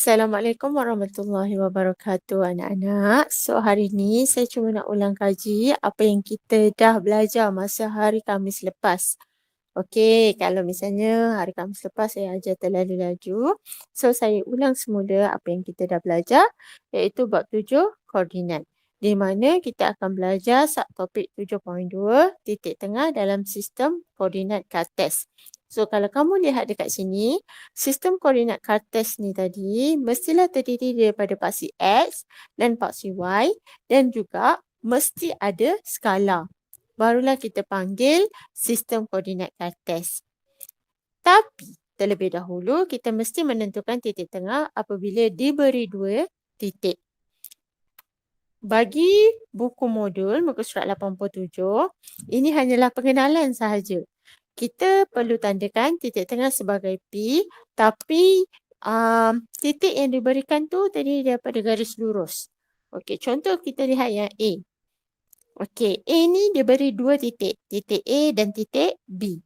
Assalamualaikum warahmatullahi wabarakatuh anak-anak. So hari ni saya cuma nak ulang kaji apa yang kita dah belajar masa hari Khamis lepas. Okey, kalau misalnya hari Khamis lepas saya ajar terlalu laju. So saya ulang semula apa yang kita dah belajar iaitu bab 7 koordinat. Di mana kita akan belajar subtopik 7.2 titik tengah dalam sistem koordinat Cartesian. So kalau kamu lihat dekat sini, sistem koordinat Cartesian ni tadi mestilah terdiri daripada paksi X dan paksi Y dan juga mesti ada skala. Barulah kita panggil sistem koordinat Cartesian. Tapi terlebih dahulu kita mesti menentukan titik tengah apabila diberi dua titik. Bagi buku modul muka surat 87, ini hanyalah pengenalan sahaja. Kita perlu tandakan titik tengah sebagai P, tapi titik yang diberikan tu terdiri daripada garis lurus. Okey, contoh kita lihat yang A. Okey, A ni diberi dua titik A dan titik B.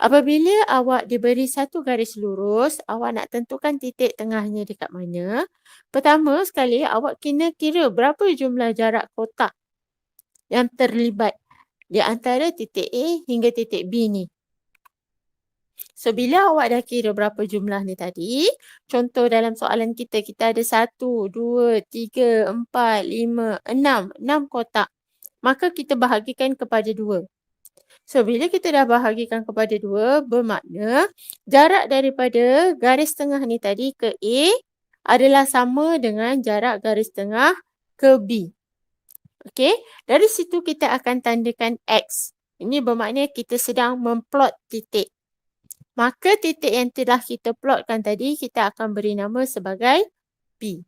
Apabila awak diberi satu garis lurus, awak nak tentukan titik tengahnya dekat mana. Pertama sekali, awak kena kira berapa jumlah jarak kotak yang terlibat di antara titik A hingga titik B ni. So, bila awak dah kira berapa jumlah ni tadi, contoh dalam soalan kita ada 1, 2, 3, 4, 5, 6. 6 kotak. Maka kita bahagikan kepada 2. So, bila kita dah bahagikan kepada 2, bermakna jarak daripada garis tengah ni tadi ke A adalah sama dengan jarak garis tengah ke B. Okey, dari situ kita akan tandakan X. Ini bermakna kita sedang memplot titik. Maka titik yang telah kita plotkan tadi, kita akan beri nama sebagai P.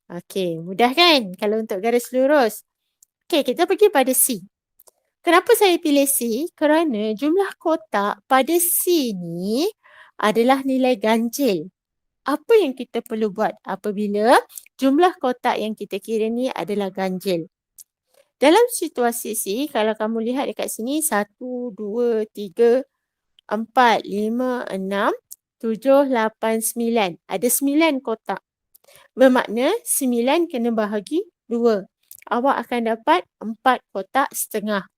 Okey, mudah kan kalau untuk garis lurus? Okey, kita pergi pada C. Kenapa saya pilih C? Kerana jumlah kotak pada C ni adalah nilai ganjil. Apa yang kita perlu buat apabila jumlah kotak yang kita kira ni adalah ganjil? Dalam situasi C, kalau kamu lihat dekat sini, 1, 2, 3, 4, 5, 6, 7, 8, 9. Ada 9 kotak. Bermakna 9 kena bahagi 2. Awak akan dapat 4 kotak setengah.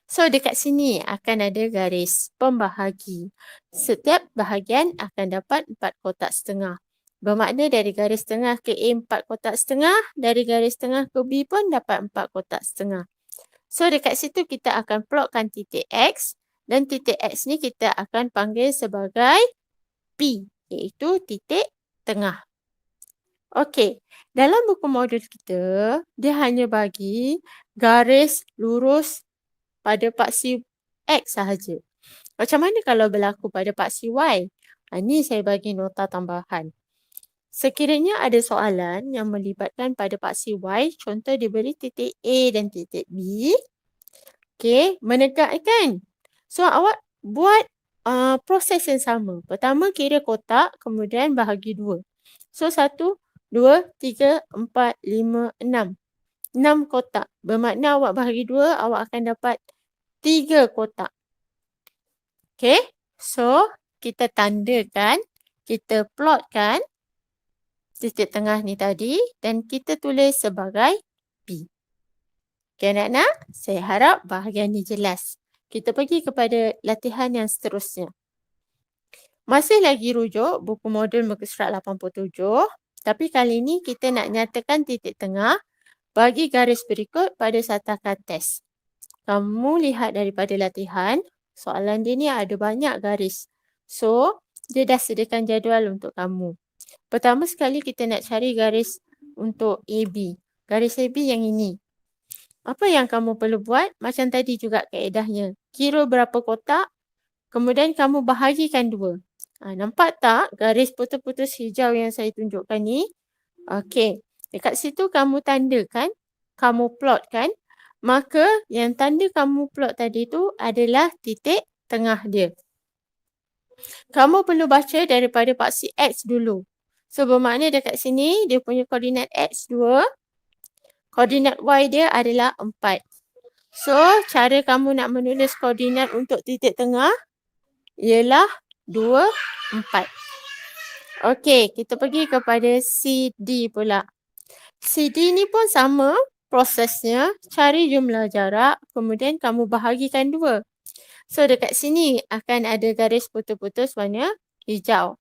So, dekat sini akan ada garis pembahagi. Setiap bahagian akan dapat 4 kotak setengah. Bermakna dari garis tengah ke A 4 kotak setengah, dari garis tengah ke B pun dapat 4 kotak setengah. So, dekat situ kita akan plotkan titik X dan titik X ni kita akan panggil sebagai P, iaitu titik tengah. Okey, dalam buku modul kita, dia hanya bagi garis lurus pada paksi X sahaja. Macam mana kalau berlaku pada paksi Y? Ini saya bagi nota tambahan. Sekiranya ada soalan yang melibatkan pada paksi Y, contoh diberi titik A dan titik B, okey, menegakkan. So, awak buat proses yang sama. Pertama, kira kotak, kemudian bahagi 2. So, 1, 2, 3, 4, 5, 6. 6 kotak. Bermakna awak bahagi 2, awak akan dapat 3 kotak. Okey, so kita tandakan, kita plotkan titik tengah ni tadi dan kita tulis sebagai P. Okey anak-anak, saya harap bahagian ni jelas. Kita pergi kepada latihan yang seterusnya. Masih lagi rujuk buku modul muka surat 87, tapi kali ini kita nak nyatakan titik tengah bagi garis berikut pada sata Cartesian. Kamu lihat daripada latihan, soalan dia ni ada banyak garis. So, dia dah sediakan jadual untuk kamu. Pertama sekali kita nak cari garis untuk AB. Garis AB yang ini. Apa yang kamu perlu buat? Macam tadi juga kaedahnya. Kira berapa kotak, kemudian kamu bahagikan 2. Nampak tak garis putus-putus hijau yang saya tunjukkan ni? Okey, dekat situ kamu tandakan, kamu plotkan. Maka yang tanda kamu plot tadi tu adalah titik tengah dia. Kamu perlu baca daripada paksi X dulu. So, bermakna dekat sini dia punya koordinat X 2. Koordinat Y dia adalah 4. So, cara kamu nak menulis koordinat untuk titik tengah ialah 2, 4. Okey, kita pergi kepada CD pula. CD ni pun sama prosesnya. Cari jumlah jarak, kemudian kamu bahagikan 2. So, dekat sini akan ada garis putus-putus warna hijau.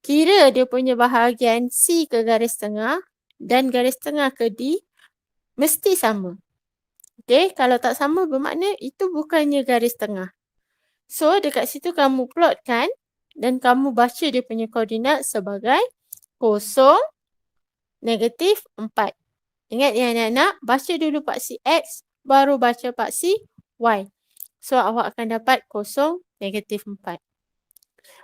Kira dia punya bahagian C ke garis tengah dan garis tengah ke D mesti sama. Okey, kalau tak sama bermakna itu bukannya garis tengah. So, dekat situ kamu plotkan dan kamu baca dia punya koordinat sebagai 0, -4. Ingat ya anak-anak, baca dulu paksi X, baru baca paksi Y. So, awak akan dapat 0, -4.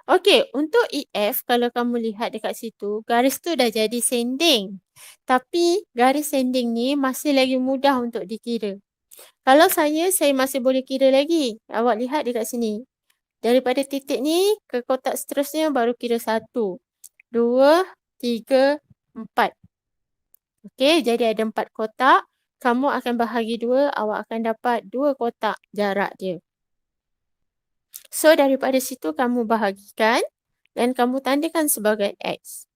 Okey, untuk EF, kalau kamu lihat dekat situ, garis tu dah jadi sending. Tapi, garis sending ni masih lagi mudah untuk dikira. Kalau saya masih boleh kira lagi. Awak lihat dekat sini. Daripada titik ni ke kotak seterusnya baru kira 1, 2, 3, 4. Okey, jadi ada 4 kotak. Kamu akan bahagi 2, awak akan dapat 2 kotak jarak dia. So, daripada situ kamu bahagikan dan kamu tandakan sebagai X.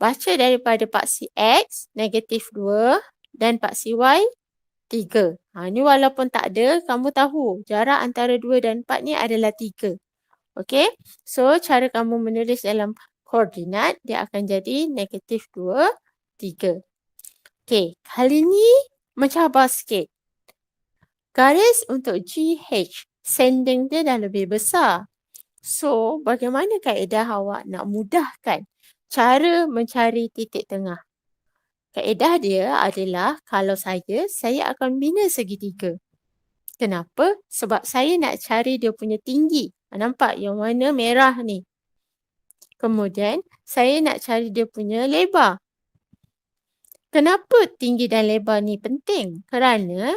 Baca daripada paksi X, -2 dan paksi Y, 3. Ni walaupun tak ada, kamu tahu jarak antara 2 dan 4 ni adalah 3. Okey, so cara kamu menulis dalam koordinat, dia akan jadi -2, 3. Okey, kali ni mencabar sikit. Garis untuk GH, sending dia dah lebih besar. So, bagaimana kaedah awak nak mudahkan cara mencari titik tengah? Kaedah dia adalah kalau saya akan bina segitiga. Kenapa? Sebab saya nak cari dia punya tinggi. Nampak yang warna merah ni. Kemudian, saya nak cari dia punya lebar. Kenapa tinggi dan lebar ni penting? Kerana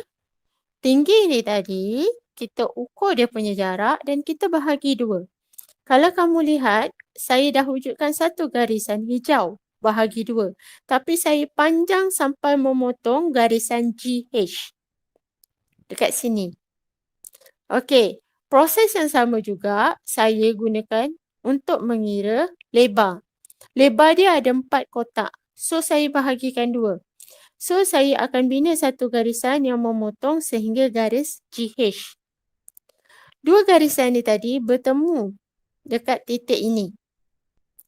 tinggi ni tadi, kita ukur dia punya jarak dan kita bahagi 2. Kalau kamu lihat, saya dah wujudkan satu garisan hijau bahagi 2. Tapi saya panjang sampai memotong garisan GH. Dekat sini. Okey, proses yang sama juga saya gunakan untuk mengira lebar. Lebar dia ada 4 kotak. So, saya bahagikan 2. So, saya akan bina satu garisan yang memotong sehingga garis GH. 2 garisan ni tadi bertemu dekat titik ini.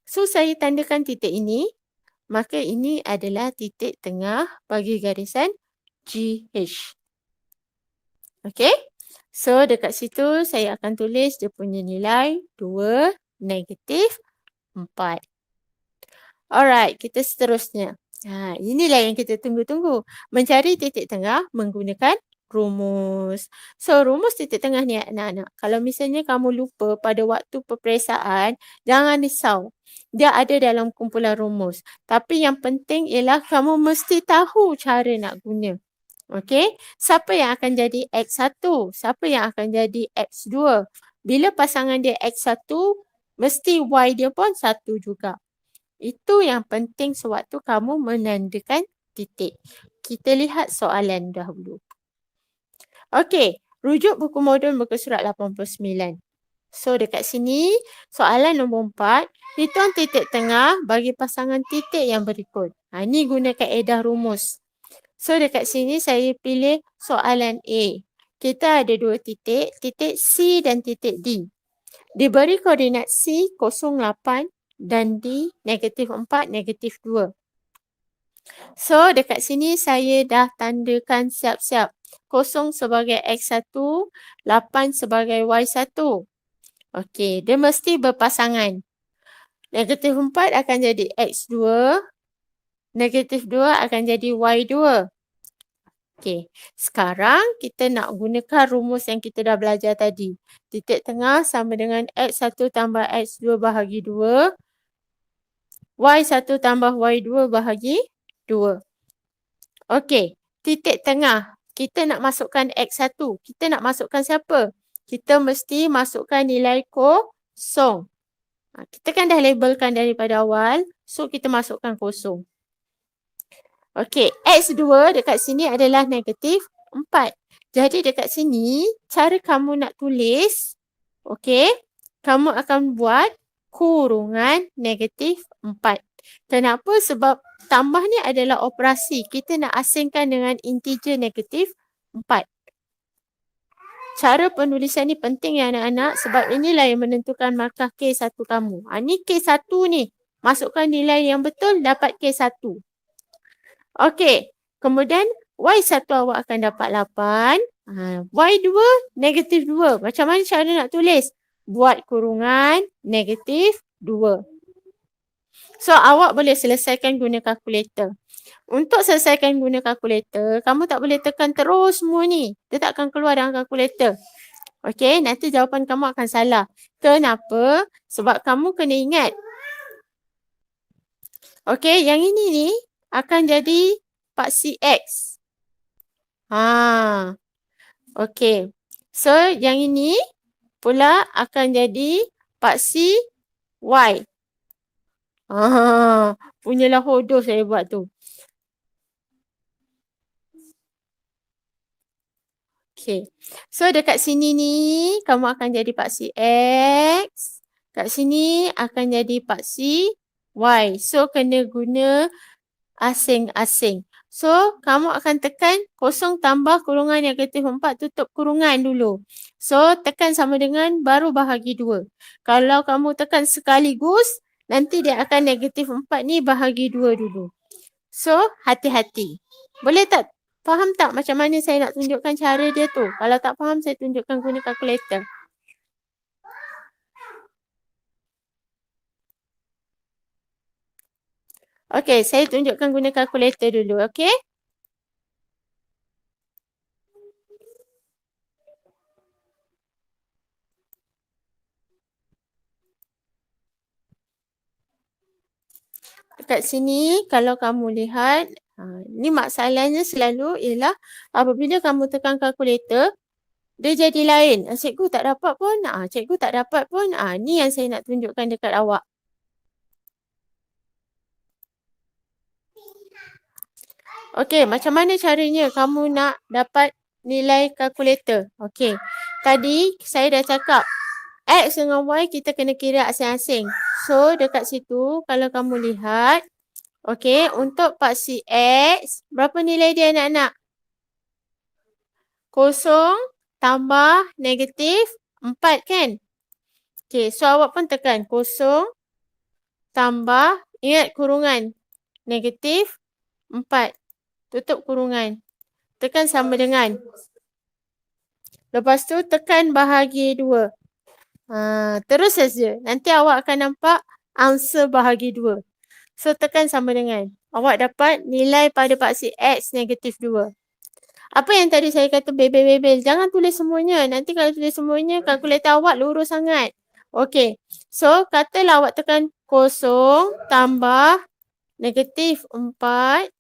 So, saya tandakan titik ini. Maka ini adalah titik tengah bagi garisan GH. Okey? So, dekat situ saya akan tulis dia punya nilai 2, -4. Alright, kita seterusnya. Inilah yang kita tunggu-tunggu. Mencari titik tengah menggunakan rumus. So, rumus titik tengah ni anak-anak. Kalau misalnya kamu lupa pada waktu peperiksaan, jangan risau. Dia ada dalam kumpulan rumus. Tapi yang penting ialah kamu mesti tahu cara nak guna. Okey? Siapa yang akan jadi X1? Siapa yang akan jadi X2? Bila pasangan dia X1, mesti Y dia pun 1 juga. Itu yang penting sewaktu kamu menandakan titik. Kita lihat soalan dahulu. Okey, rujuk buku modul muka surat 89. So, dekat sini, soalan nombor 4, hitung titik tengah bagi pasangan titik yang berikut. Ini guna kaedah rumus. So, dekat sini saya pilih soalan A. Kita ada 2 titik, titik C dan titik D. Diberi koordinat C 0,8 dan D -4, -2. So, dekat sini saya dah tandakan siap-siap. 0 sebagai X1, 8 sebagai Y1. Okey, dia mesti berpasangan. -4 akan jadi X2, -2 akan jadi Y2. Okey, sekarang kita nak gunakan rumus yang kita dah belajar tadi. Titik tengah sama dengan X1 tambah X2 bahagi 2. Y1 tambah Y2 bahagi 2. Okey, titik tengah. Kita nak masukkan X1. Kita nak masukkan siapa? Kita mesti masukkan nilai 0. Kita kan dah labelkan daripada awal. So, kita masukkan 0. Okey, X2 dekat sini adalah -4. Jadi, dekat sini, cara kamu nak tulis, okey, kamu akan buat kurungan negatif 4. Kenapa? Sebab tambah ni adalah operasi. Kita nak asingkan dengan integer negatif 4. Cara penulisan ni penting ya anak-anak sebab inilah yang menentukan markah K1 kamu. Ni K1 ni. Masukkan nilai yang betul, dapat K1. Okey. Kemudian Y1 awak akan dapat 8. Y2 negatif 2. Macam mana cara nak tulis? Buat kurungan negatif 2. So, awak boleh selesaikan guna kalkulator. Untuk selesaikan guna kalkulator, kamu tak boleh tekan terus semua ni. Dia tak akan keluar dalam kalkulator. Okey, nanti jawapan kamu akan salah. Kenapa? Sebab kamu kena ingat. Okey, yang ini ni akan jadi paksi X. Okey. So, yang ini pula akan jadi paksi Y. Punyalah hodoh saya buat tu. Okay. So, dekat sini ni, kamu akan jadi paksi X. Kat sini akan jadi paksi Y. So, kena guna asing-asing. So, kamu akan tekan kosong tambah kurungan negatif 4 tutup kurungan dulu. So, tekan sama dengan baru bahagi 2. Kalau kamu tekan sekaligus, nanti dia akan negatif 4 ni bahagi 2 dulu. So, hati-hati. Boleh tak? Faham tak macam mana saya nak tunjukkan cara dia tu? Kalau tak faham, saya tunjukkan guna kalkulator. Okey, saya tunjukkan guna kalkulator dulu, okey? Dekat sini, kalau kamu lihat, ni masalahnya selalu ialah apabila kamu tekan kalkulator, dia jadi lain. Cikgu tak dapat pun, cikgu tak dapat pun. Ni yang saya nak tunjukkan dekat awak. Okey, macam mana caranya kamu nak dapat nilai kalkulator? Okey, tadi saya dah cakap, X dengan Y kita kena kira asing-asing. So, dekat situ, kalau kamu lihat, okey, untuk paksi X, berapa nilai dia anak-anak? 0 tambah negatif 4 kan? Okey, so awak pun tekan 0 tambah, ingat kurungan, negatif 4. Tutup kurungan. Tekan sama dengan. Lepas tu tekan bahagi 2. Terus saja. Nanti awak akan nampak answer bahagi 2. So, tekan sama dengan. Awak dapat nilai pada paksi X negatif 2. Apa yang tadi saya kata bebel-bebel? Jangan tulis semuanya. Nanti kalau tulis semuanya, kalkulator awak lurus sangat. Okey. So, katalah awak tekan 0 tambah negatif 4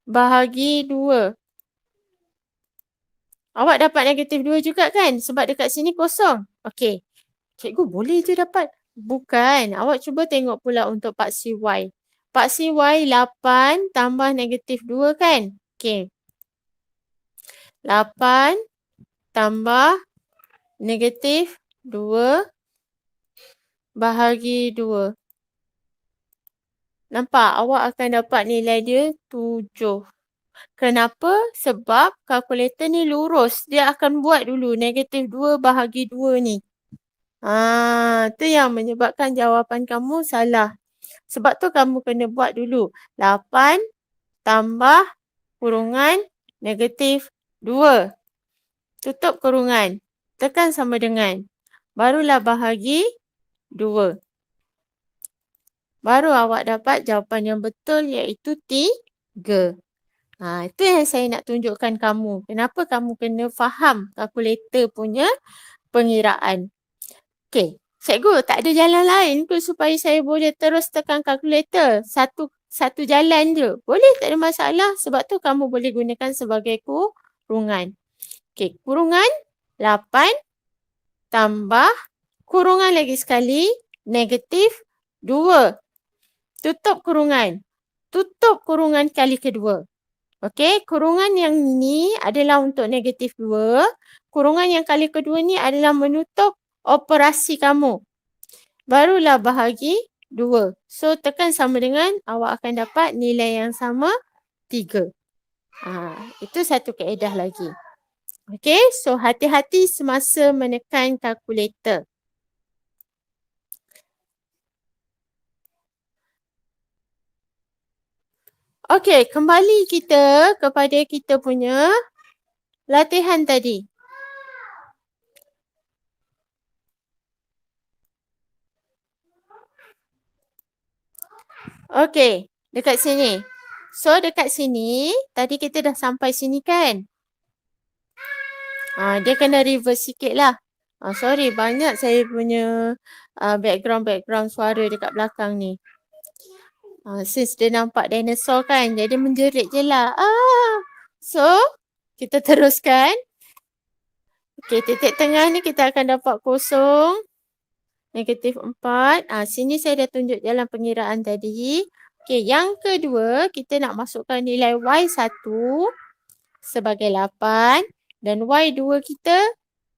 bahagi 2. Awak dapat negatif 2 juga kan? Sebab dekat sini kosong. Okey. Cikgu boleh je dapat. Bukan. Awak cuba tengok pula untuk paksi Y. Paksi Y 8 tambah negatif 2 kan? Okey. 8 tambah negatif 2 bahagi 2. Nampak? Awak akan dapat nilai dia 7. Kenapa? Sebab kalkulator ni lurus. Dia akan buat dulu negatif 2 bahagi 2 ni. Tu yang menyebabkan jawapan kamu salah. Sebab tu kamu kena buat dulu. 8 tambah kurungan negatif 2. Tutup kurungan. Tekan sama dengan. Barulah bahagi 2. Baru awak dapat jawapan yang betul iaitu 3. Itu yang saya nak tunjukkan kamu. Kenapa kamu kena faham kalkulator punya pengiraan. Okey, cikgu tak ada jalan lain ke supaya saya boleh terus tekan kalkulator? Satu jalan je. Boleh, tak ada masalah. Sebab tu kamu boleh gunakan sebagai kurungan. Okey, kurungan 8 tambah kurungan lagi sekali negatif 2. Tutup kurungan. Tutup kurungan kali kedua. Okey, kurungan yang ni adalah untuk negatif 2. Kurungan yang kali kedua ni adalah menutup operasi kamu. barulah bahagi 2. So, tekan sama dengan awak akan dapat nilai yang sama 3. Itu satu kaedah lagi. Okey, so hati-hati semasa menekan kalkulator. Okey, kembali kita kepada kita punya latihan tadi. Okey, dekat sini. So, dekat sini, tadi kita dah sampai sini kan? Dia kena reverse sikit lah. Sorry, banyak saya punya background suara dekat belakang ni. Since dia nampak dinosaur kan, jadi menjerit je lah. So, kita teruskan. Okey, titik tengah ni kita akan dapat kosong. -4. Sini saya dah tunjuk jalan pengiraan tadi. Okey, yang kedua, kita nak masukkan nilai Y1 sebagai 8 dan Y2 kita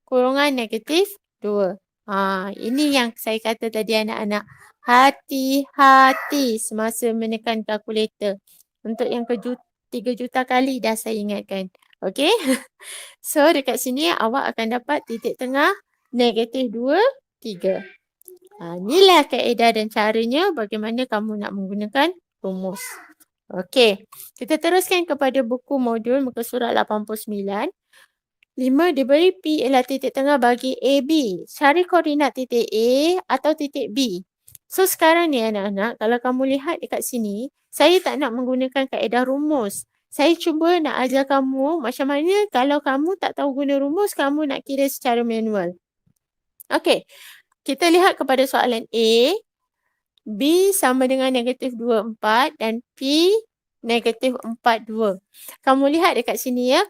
kurungan -2. Ini yang saya kata tadi anak-anak. Hati-hati semasa menekan kalkulator. Untuk yang 3 juta kali dah saya ingatkan. Okey? So, dekat sini awak akan dapat titik tengah -2, 3. Inilah kaedah dan caranya bagaimana kamu nak menggunakan rumus. Okey, kita teruskan kepada buku modul muka surat 89. 5 diberi P ialah titik tengah bagi AB. Cari koordinat titik A atau titik B. So, sekarang ni anak-anak, kalau kamu lihat dekat sini, saya tak nak menggunakan kaedah rumus. Saya cuba nak ajar kamu macam mana kalau kamu tak tahu guna rumus, kamu nak kira secara manual. Okey, kita lihat kepada soalan A. B sama dengan -24 dan P -42. Kamu lihat dekat sini ya.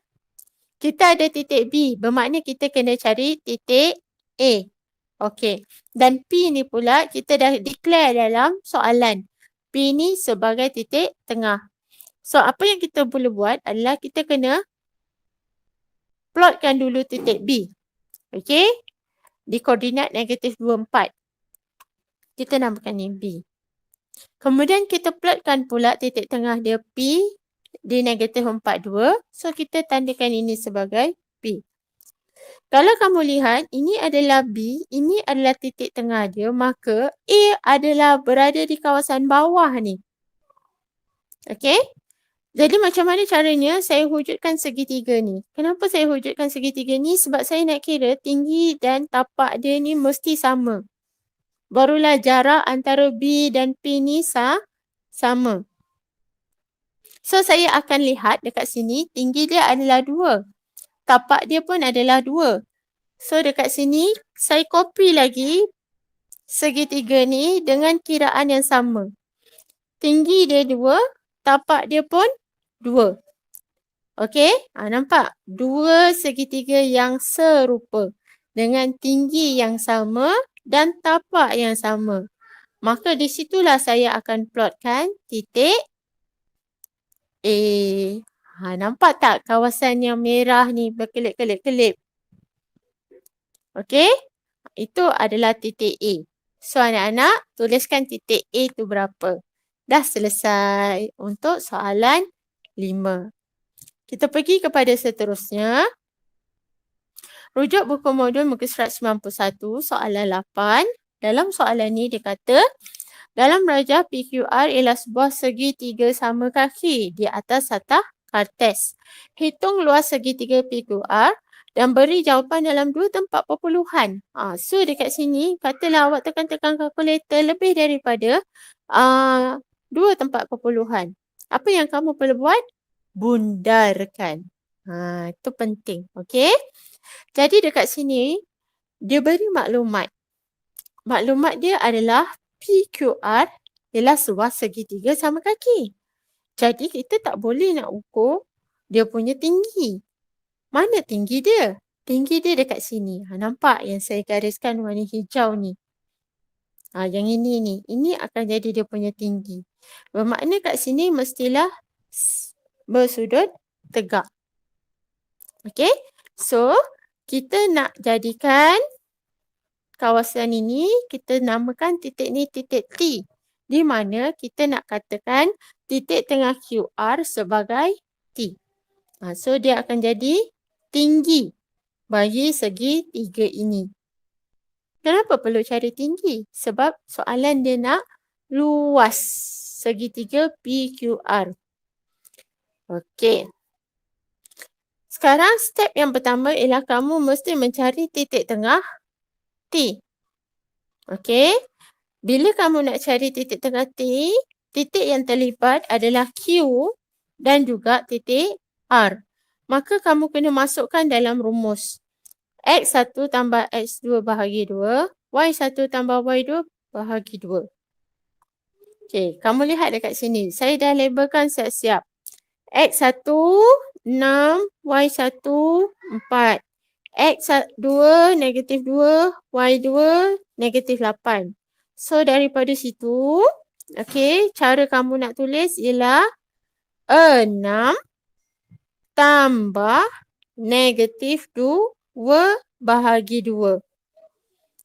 Kita ada titik B, bermakna kita kena cari titik A. Okey. Dan P ni pula kita dah declare dalam soalan. P ni sebagai titik tengah. So, apa yang kita boleh buat adalah kita kena plotkan dulu titik B. Okey. Di koordinat -24. Kita namakan ni B. Kemudian kita plotkan pula titik tengah dia P di -42. So, kita tandakan ini sebagai P. Kalau kamu lihat, ini adalah B, ini adalah titik tengah dia, maka A adalah berada di kawasan bawah ni. Okey? Jadi macam mana caranya saya wujudkan segitiga ni? Kenapa saya wujudkan segitiga ni? Sebab saya nak kira tinggi dan tapak dia ni mesti sama. Barulah jarak antara B dan P ni sama. So, saya akan lihat dekat sini, tinggi dia adalah 2. Tapak dia pun adalah 2. So, dekat sini, saya copy lagi segitiga ni dengan kiraan yang sama. Tinggi dia 2, tapak dia pun 2. Okey? Nampak? 2 segitiga yang serupa dengan tinggi yang sama dan tapak yang sama. Maka di situlah saya akan plotkan titik A. Nampak tak kawasan yang merah ni berkelip-kelip-kelip? Okey? Itu adalah titik A. So, anak-anak, tuliskan titik A tu berapa. Dah selesai untuk soalan 5. Kita pergi kepada seterusnya. Rujuk buku modul muka surat 91, soalan 8. Dalam soalan ni dia kata, dalam rajah PQR ialah sebuah segitiga sama kaki di atas satah kartes. Hitung luas segitiga PQR dan beri jawapan dalam 2 tempat perpuluhan. So, dekat sini, katalah awak tekan-tekan kalkulator lebih daripada 2 tempat perpuluhan. Apa yang kamu perlu buat? Bundarkan. Itu penting. Okey? Jadi, dekat sini, dia beri maklumat. Maklumat dia adalah PQR ialah sebuah segitiga sama kaki. Jadi, kita tak boleh nak ukur dia punya tinggi. Mana tinggi dia? Tinggi dia dekat sini. Nampak yang saya gariskan warna hijau ni? Yang ini ni. Ini akan jadi dia punya tinggi. Bermakna kat sini mestilah bersudut tegak. Okey? So, kita nak jadikan kawasan ini kita namakan titik ni titik T. Di mana kita nak katakan titik tengah QR sebagai T. So dia akan jadi tinggi bagi segi tiga ini. Kenapa perlu cari tinggi? Sebab soalan dia nak luas segitiga PQR. Okey. Sekarang step yang pertama ialah kamu mesti mencari titik tengah T. Okey. Bila kamu nak cari titik tengah T, titik yang terlibat adalah Q dan juga titik R. Maka kamu kena masukkan dalam rumus. X1 tambah X2 bahagi 2, Y1 tambah Y2 bahagi 2. Okey, kamu lihat dekat sini. Saya dah labelkan siap-siap. X1, 6, Y1, 4. X2, negatif 2, Y2, negatif 8. So, daripada situ, okey, cara kamu nak tulis ialah 6 tambah negatif 2 bahagi 2.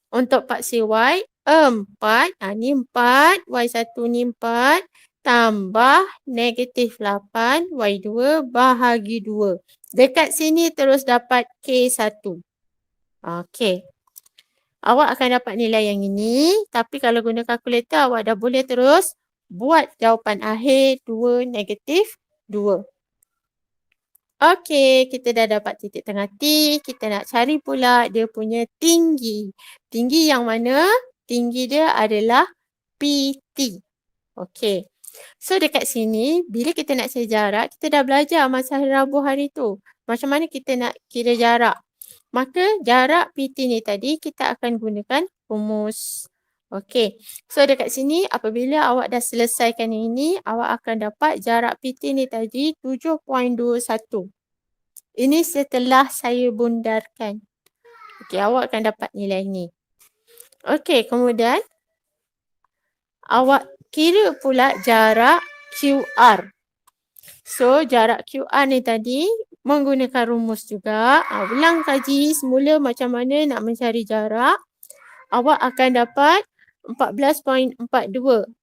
Untuk paksi Y, 4. Ni 4. Y1 ni 4. Tambah negatif 8. Y2 bahagi 2. Dekat sini terus dapat K1. Okey. Awak akan dapat nilai yang ini. Tapi kalau guna kalkulator, awak dah boleh terus buat jawapan akhir 2 negatif 2. Okey, kita dah dapat titik tengah T. Kita nak cari pula dia punya tinggi. Tinggi yang mana? Tinggi dia adalah PT. Okey. So, dekat sini, bila kita nak cari jarak, kita dah belajar masa hari Rabu hari tu. Macam mana kita nak kira jarak. Maka, jarak PT ni tadi, kita akan gunakan rumus. Okey. So, dekat sini, apabila awak dah selesaikan ini, awak akan dapat jarak PT ni tadi 7.21. Ini setelah saya bundarkan. Okey, awak akan dapat nilai ni. Okey, kemudian, awak kira pula jarak QR. So, jarak QR ni tadi menggunakan rumus juga. Ulang kaji semula macam mana nak mencari jarak. Awak akan dapat 14.42.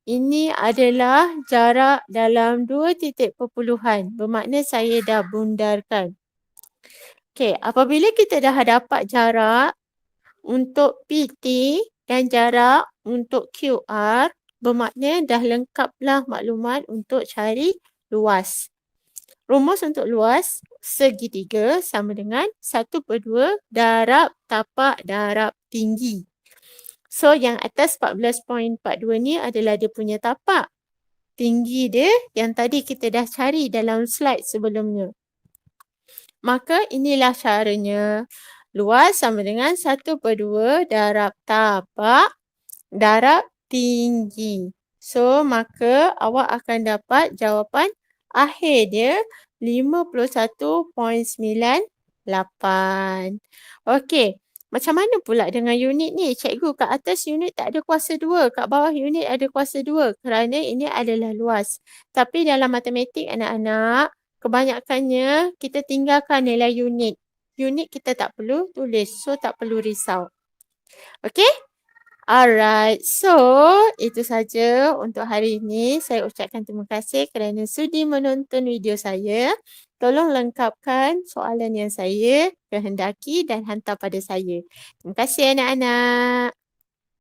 Ini adalah jarak dalam 2 titik perpuluhan. Bermakna saya dah bundarkan. Okey, apabila kita dah dapat jarak untuk PT dan jarak untuk QR, bermakna dah lengkaplah maklumat untuk cari luas. Rumus untuk luas segitiga sama dengan 1/2 darab tapak darab tinggi. So, yang atas 14.42 ni adalah dia punya tapak. Tinggi dia yang tadi kita dah cari dalam slide sebelumnya. Maka inilah caranya. Luas sama dengan 1/2 darab tapak darab tinggi. So, maka awak akan dapat jawapan akhir dia 51.98. Okey. Macam mana pula dengan unit ni? Cikgu, kat atas unit tak ada kuasa 2. Kat bawah unit ada kuasa 2. Kerana ini adalah luas. Tapi dalam matematik anak-anak, kebanyakannya kita tinggalkan nilai unit. Unit kita tak perlu tulis. So, tak perlu risau. Okey? Alright. So, itu saja untuk hari ini. Saya ucapkan terima kasih kerana sudi menonton video saya. Tolong lengkapkan soalan yang saya kehendaki dan hantar pada saya. Terima kasih anak-anak.